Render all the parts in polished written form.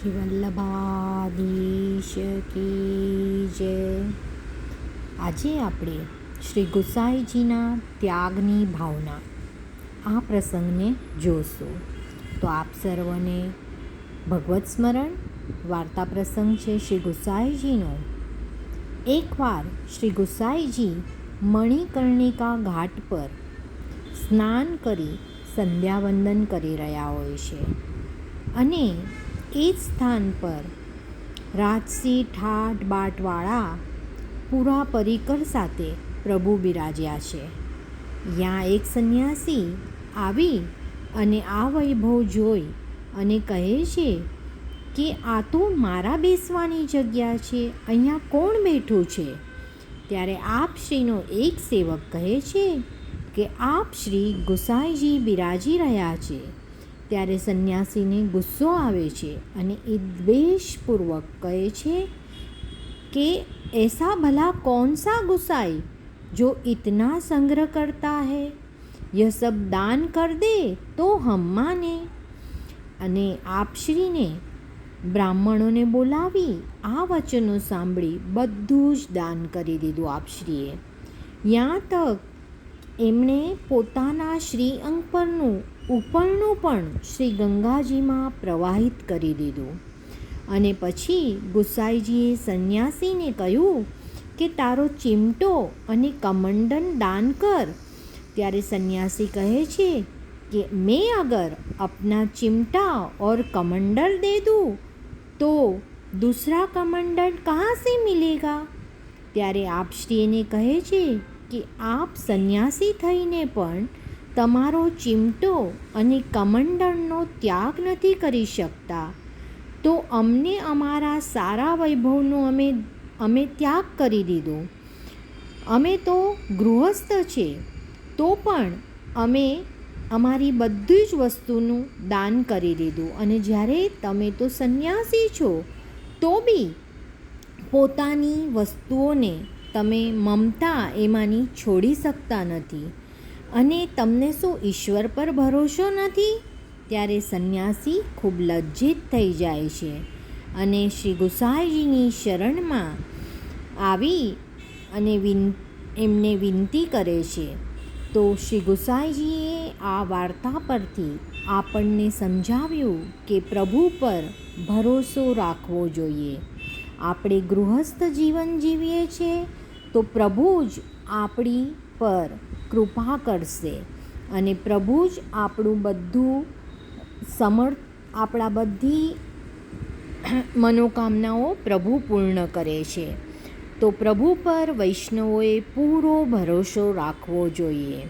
શ્રી વલ્લભાધીશ કી જય. આજે આપણે શ્રી ગુસાઈજીના ત્યાગની ભાવના આ પ્રસંગને જોશું. તો આપ સર્વને ભગવત સ્મરણ વાર્તા પ્રસંગ છે શ્રી ગુસાઈજીનો. એકવાર શ્રી ગુસાઈજી મણિકર્ણિકા ઘાટ પર સ્નાન કરી સંધ્યાવંદન કરી રહ્યા હોય છે અને એ જ સ્થાન પર રાજસી ઠાઠ બાટવાળા પૂરા પરિકર સાથે પ્રભુ બિરાજ્યા છે. ત્યાં એક સંન્યાસી આવી અને આ વૈભવ જોઈ અને કહે છે કે આ તો મારા બેસવાની જગ્યા છે, અહીંયા કોણ બેઠું છે? ત્યારે આપશ્રીનો એક સેવક કહે છે કે આપ શ્રી ગુસાઈજી બિરાજી રહ્યા છે. ત્યારે સંન્યાસીને ગુસ્સો આવે છે અને એ દ્વેષપૂર્વક કહે છે કે ऐसा भला कौन सा गुसाई जो इतना संग्रह करता है, यह सब दान कर दे तो हम माने. અને આપશ્રીને બ્રાહ્મણોને બોલાવી આ વચનો સાંભળી બધું જ દાન કરી દીધું આપશ્રીએ. યાં તક એમણે પોતાના શ્રી અંગ પરનું ઉપરનું પણ શ્રી ગંગાજીમાં પ્રવાહિત કરી દીધું. અને પછી ગુસાઈજીએ સંન્યાસીને કહ્યું કે તારો ચિમટો અને કમંડન દાન કર. ત્યારે સંન્યાસી કહે છે કે મેં અગર अपना चिमटा और कमंडल दे दूँ तो दूसरा कमंडल कहाँ से मिलेगा? ત્યારે આપશ્રી એને કહે છે કે આપ સંન્યાસી થઈને પણ તમારો ચિમટો અને કમંડળનો ત્યાગ નથી કરી શકતા, તો અમને અમારા સારા વૈભવનો અમે ત્યાગ કરી દીધો. અમે તો ગૃહસ્થ છે, તો પણ અમે અમારી બધી જ વસ્તુનું દાન કરી દીધું. અને જ્યારે તમે તો સંન્યાસી છો તો બી પોતાની વસ્તુઓને તમે મમતા એમાંની છોડી શકતા નથી. અને તમને શું ઈશ્વર પર ભરોસો નથી? ત્યારે સંન્યાસી ખૂબ લજ્જિત થઈ જાય છે અને શ્રી ગુસાઈજીની શરણમાં આવી અને એમને વિનંતી કરે છે. તો શ્રી ગુસાઈજીએ આ વાર્તા પરથી આપણને સમજાવ્યું કે પ્રભુ પર ભરોસો રાખવો જોઈએ. આપણે ગૃહસ્થ જીવન જીવીએ છીએ તો પ્રભુ જ આપણી પર કૃપા કરશે અને પ્રભુ જ આપણું બધું આપણા બધી મનોકામનાઓ પ્રભુ પૂર્ણ કરે છે. તો પ્રભુ પર વૈષ્ણવોએ પૂરો ભરોસો રાખવો જોઈએ.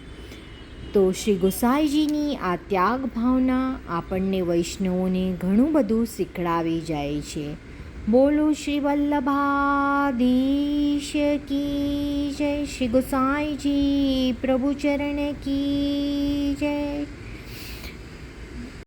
તો શ્રી ગુસાઈજીની આ ત્યાગ ભાવના આપણને વૈષ્ણવોને ઘણું બધું શીખડાવી જાય છે. બોલો શ્રી વલ્લભાધીશ કી જય. શ્રી ગુસાઈજી પ્રભુ ચરણ કી જય.